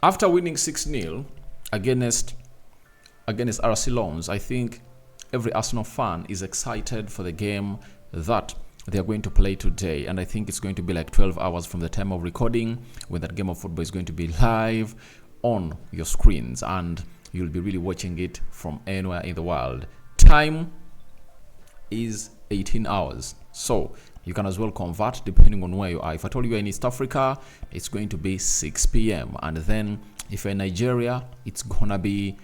After winning 6-0 against RC Lons, I think every Arsenal fan is excited for the game that they are going to play today, and I think it's going to be like 12 hours from the time of recording when that game of football is going to be live on your screens, and you'll be really watching it from anywhere in the world. Time is 18 hours, so you can as well convert depending on where you are. If I told you you're in East Africa, it's going to be 6 p.m. and then if you're in Nigeria, it's gonna be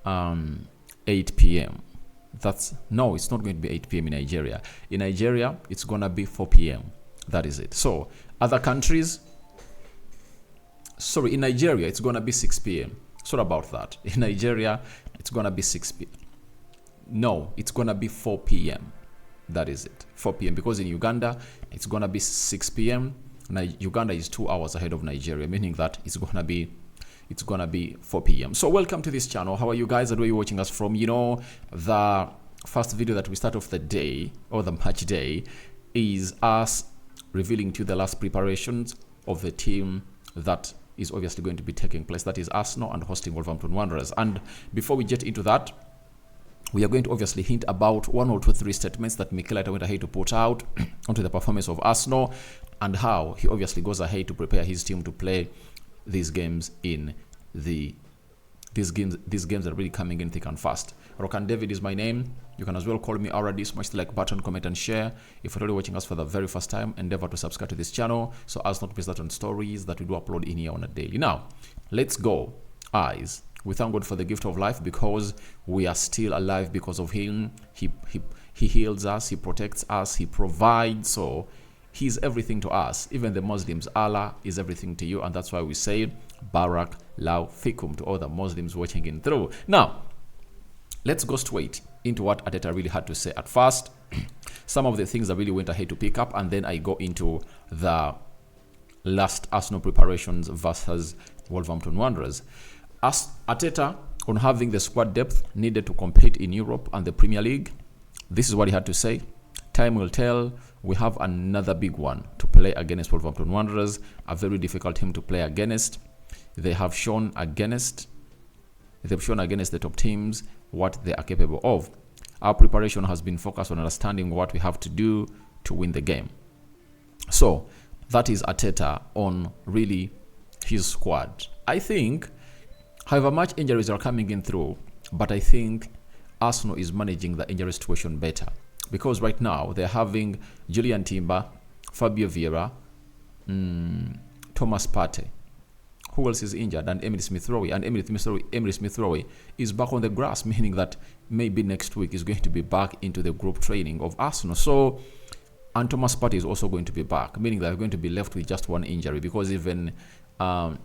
8 p.m. No, it's not going to be 8 p.m. in Nigeria. In Nigeria, it's gonna be 4 p.m. That is it. So other countries, in Nigeria, it's gonna be 6 p.m. Sorry about that. In Nigeria, it's gonna be 6 p.m. No, it's gonna be 4 p.m. That is it. 4 p.m. because in Uganda, it's gonna be 6 p.m. Uganda is 2 hours ahead of Nigeria, meaning that it's gonna be 4 p.m. So welcome to this channel. How are you guys? And where are you watching us from? You know, the first video that we start off the day or the match day is us revealing to you the last preparations of the team that is obviously going to be taking place. That is Arsenal and hosting Wolverhampton Wanderers. And before we get into that, we are going to obviously hint about 1 or 2 or 3 statements that Mikel Arteta went ahead to put out onto the performance of Arsenal and how he obviously goes ahead to prepare his team to play these games in these games are really coming in thick and fast. Rokani David is my name. You can as well call me already. Smash the like button, comment and share. If you're already watching us for the very first time, endeavor to subscribe to this channel so as not to miss out on stories that we do upload in here on a daily. Now, let's go. Eyes. We thank God for the gift of life because we are still alive because of him. He heals us, he protects us, he provides. So he's everything to us. Even the Muslims, Allah is everything to you, and that's why we say Barak Lau Fikum to all the Muslims watching in through. Now, let's go straight into what Arteta really had to say at first. Some of the things that really went ahead to pick up, and then I go into the last Arsenal preparations versus Wolverhampton Wanderers. As Arteta on having the squad depth needed to compete in Europe and the Premier League, this is what he had to say. Time will tell. We have another big one to play against Wolverhampton Wanderers, a very difficult team to play against. They have shown against the top teams what they are capable of. Our preparation has been focused on understanding what we have to do to win the game. So that is Arteta on really his squad. I think, however much injuries are coming in through, but I think Arsenal is managing the injury situation better. Because right now they're having Julian Timber, Fabio Vieira, Thomas Partey. Who else is injured? And Emile Smith-Rowe. And Emile Smith-Rowe is back on the grass, meaning that maybe next week is going to be back into the group training of Arsenal. So, and Thomas Partey is also going to be back, meaning that they're going to be left with just one injury because even Fabio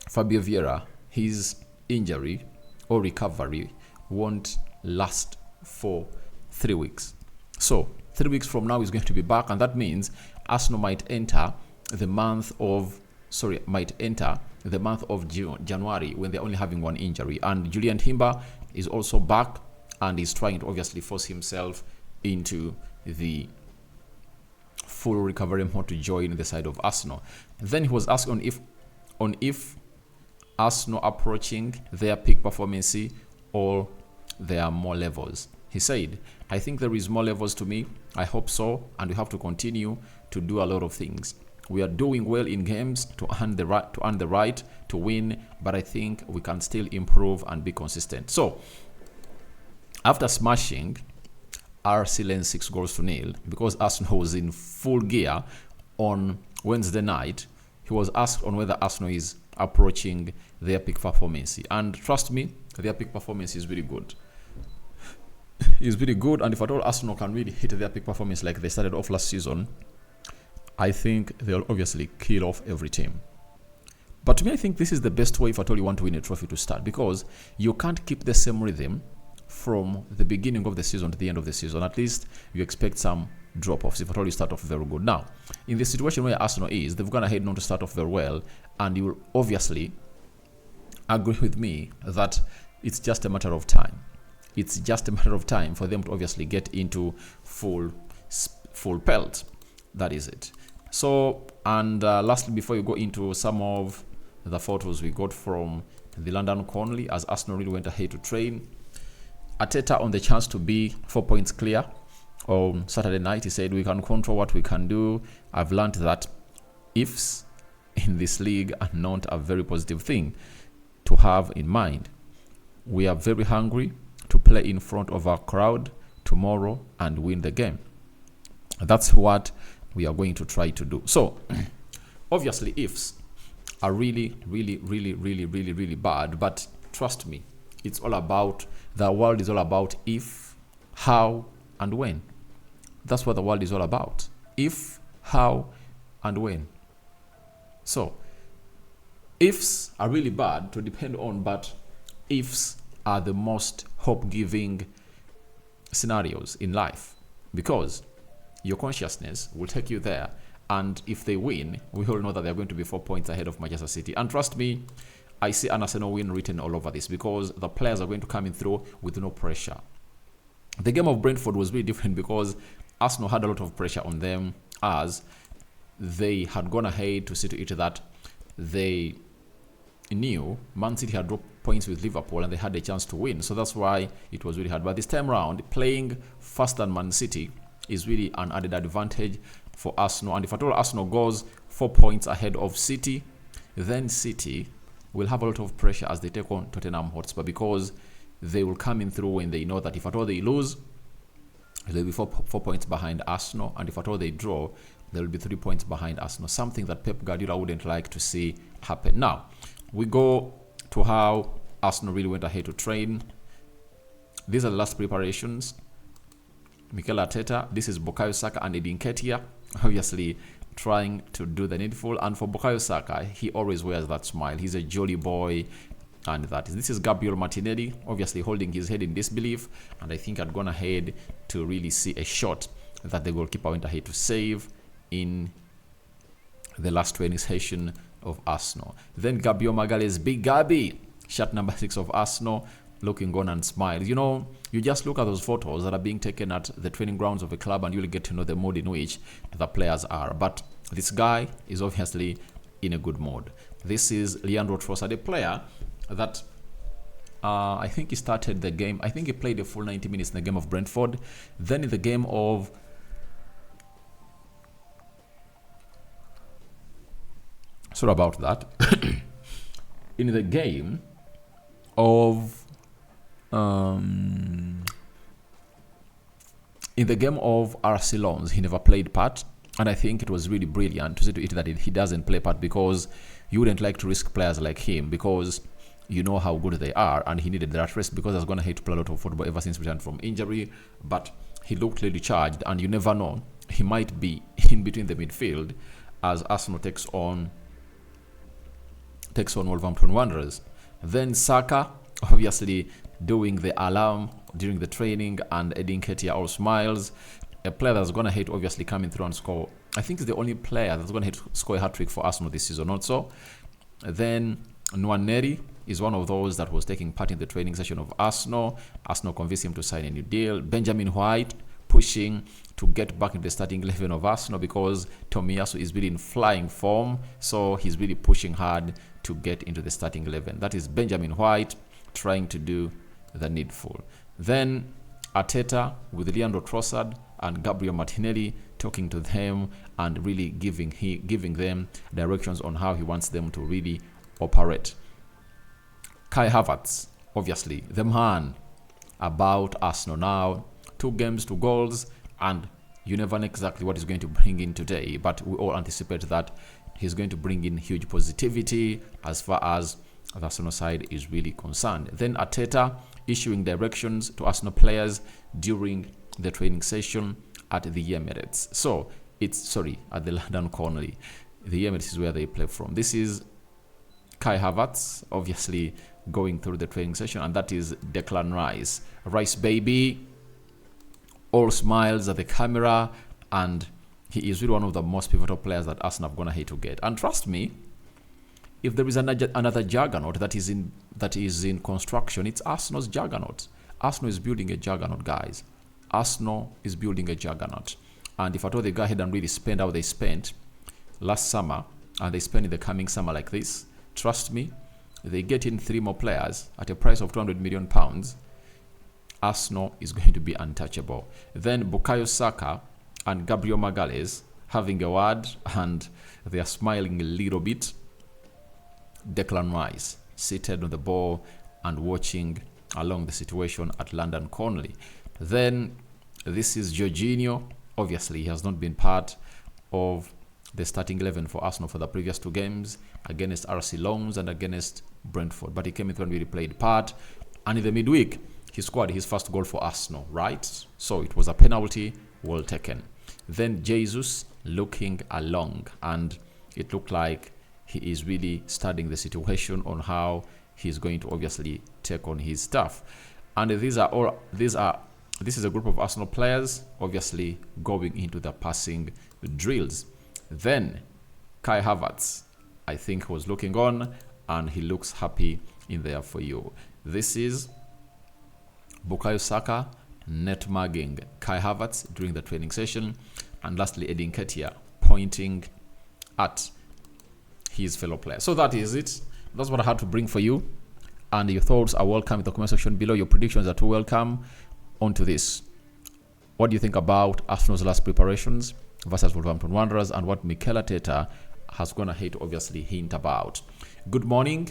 Vieira, his injury or recovery won't last for 3 weeks. So 3 weeks from now is going to be back, and that means Arsenal might enter the month of January when they're only having one injury. And Julian Timber is also back and is trying to obviously force himself into the full recovery mode to join the side of Arsenal. Then he was asked on if Arsenal approaching their peak performance or there are more levels. He said, I think there is more levels to me. I hope so. And we have to continue to do a lot of things. We are doing well in games to earn the right to win, but I think we can still improve and be consistent. So, after smashing RC Lens 6-0, because Arsenal was in full gear on Wednesday night, he was asked on whether Arsenal is approaching their peak performance. And trust me, their peak performance is really good. It's really good, and if at all Arsenal can really hit their peak performance like they started off last season, I think they'll obviously kill off every team. But to me, I think this is the best way if at all you want to win a trophy to start, because you can't keep the same rhythm from the beginning of the season to the end of the season. At least you expect some drop-offs if at all you start off very good. Now, in the situation where Arsenal is, they've gone ahead not to start off very well, and you will obviously agree with me that it's just a matter of time. It's just a matter of time for them to obviously get into full pelt. That is it. So, and lastly, before you go into some of the photos we got from the London Conley as Arsenal really went ahead to train. Arteta on the chance to be 4 points clear on Saturday night. He said, we can control what we can do. I've learned that ifs in this league are not a very positive thing to have in mind. We are very hungry to play in front of our crowd tomorrow and win the game. That's what we are going to try to do. So, obviously, ifs are really, really, really, really, really, really bad. But trust me, it's all about, the world is all about if, how, and when. That's what the world is all about. If, how, and when. So, ifs are really bad to depend on, but ifs are the most hope-giving scenarios in life, because your consciousness will take you there, and if they win, we all know that they're going to be 4 points ahead of Manchester City. And trust me, I see an Arsenal win written all over this, because the players are going to come in through with no pressure. The game of Brentford was really different because Arsenal had a lot of pressure on them, as they had gone ahead to see to it that they knew Man City had dropped points with Liverpool and they had a chance to win. So that's why it was really hard. But this time round, playing faster than Man City is really an added advantage for Arsenal. And if at all Arsenal goes 4 points ahead of City, then City will have a lot of pressure as they take on Tottenham Hotspur, because they will come in through when they know that if at all they lose, they'll be 4 points behind Arsenal. And if at all they draw, they'll be 3 points behind Arsenal. Something that Pep Guardiola wouldn't like to see happen. Now, we go to how Arsenal really went ahead to train. These are the last preparations. Mikel Arteta, this is Bukayo Saka and Edin Nketiah, obviously trying to do the needful. And for Bukayo Saka, he always wears that smile. He's a jolly boy. And this is Gabriel Martinelli, obviously holding his head in disbelief. And I think I'd gone ahead to really see a shot that the goalkeeper went ahead to save in the last training session of Arsenal. Then Gabriel Magalhaes, Big Gabi, shot number 6 of Arsenal, looking on and smiles. You know, you just look at those photos that are being taken at the training grounds of a club and you'll get to know the mood in which the players are. But this guy is obviously in a good mood. This is Leandro Trossard, a player that I think he started the game. I think he played a full 90 minutes in the game of Brentford. Then in the game of sorry about that. In the game of RC Lens, he never played part, and I think it was really brilliant to see to it that he doesn't play part, because you wouldn't like to risk players like him, because you know how good they are, and he needed that rest because he's going to hate to play a lot of football ever since return from injury. But he looked really charged, and you never know, he might be in between the midfield as Arsenal takes on Wolverhampton Wanderers. Then Saka, obviously doing the alarm during the training, and Edin Nketiah all smiles. A player that's going to hate obviously coming through and score. I think he's the only player that's going to score a hat-trick for Arsenal this season also. Then Nwaneri is one of those that was taking part in the training session of Arsenal. Arsenal convinced him to sign a new deal. Benjamin White pushing to get back in the starting 11 of Arsenal, because Tomiyasu is really in flying form, so he's really pushing hard to get into the starting 11. That is Benjamin White trying to do the needful. Then Arteta with Leandro Trossard and Gabriel Martinelli talking to them and really giving them directions on how he wants them to really operate. Kai Havertz, obviously the man about Arsenal now. 2 games, 2 goals, and you never know exactly what he's going to bring in today, but we all anticipate that he's going to bring in huge positivity as far as the Arsenal side is really concerned. Then Arteta issuing directions to Arsenal players during the training session at the Emirates. So it's at the London Conley. The Emirates is where they play from. This is Kai Havertz, obviously going through the training session, and that is Declan Rice. Rice baby, all smiles at the camera, and he is really one of the most pivotal players that Arsenal have gone ahead to get. And trust me, if there is another juggernaut that is in construction, it's Arsenal's juggernaut. Arsenal is building a juggernaut, guys. Arsenal is building a juggernaut. And if at all they go ahead and really spend how they spent last summer, and they spend in the coming summer like this, Trust me, they get in 3 more players at a price of £200 million. Arsenal is going to be untouchable. Then Bukayo Saka and Gabriel Magalhaes having a word, and they are smiling a little bit. Declan Rice seated on the ball and watching along the situation at London Conley. Then this is Jorginho. Obviously, he has not been part of the starting 11 for Arsenal for the previous 2 games against RC Lens and against Brentford, but he came in when we played part, and in the midweek he scored his first goal for Arsenal, right? So it was a penalty, well taken. Then Jesus looking along, and it looked like he is really studying the situation on how he's going to obviously take on his stuff. And this is a group of Arsenal players obviously going into the passing drills. Then Kai Havertz, I think, was looking on, and he looks happy in there for you. This is Bukayo Saka netmagging Kai Havertz during the training session, and lastly Eddie Nketiah pointing at his fellow player. So that is it. That's what I had to bring for you, and your thoughts are welcome in the comment section below. Your predictions are too welcome. On to this. What do you think about Arsenal's last preparations versus Wolverhampton Wanderers, and what Mikel Arteta has gone ahead to obviously hint about? Good morning.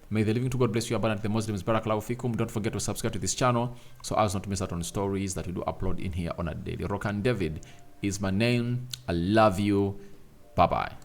May the living to God bless you abundantly. The Muslims, Barakallahu Fikum. Don't forget to subscribe to this channel so as not to miss out on stories that we do upload in here on a daily. Rokani David is my name. I love you. Bye-bye.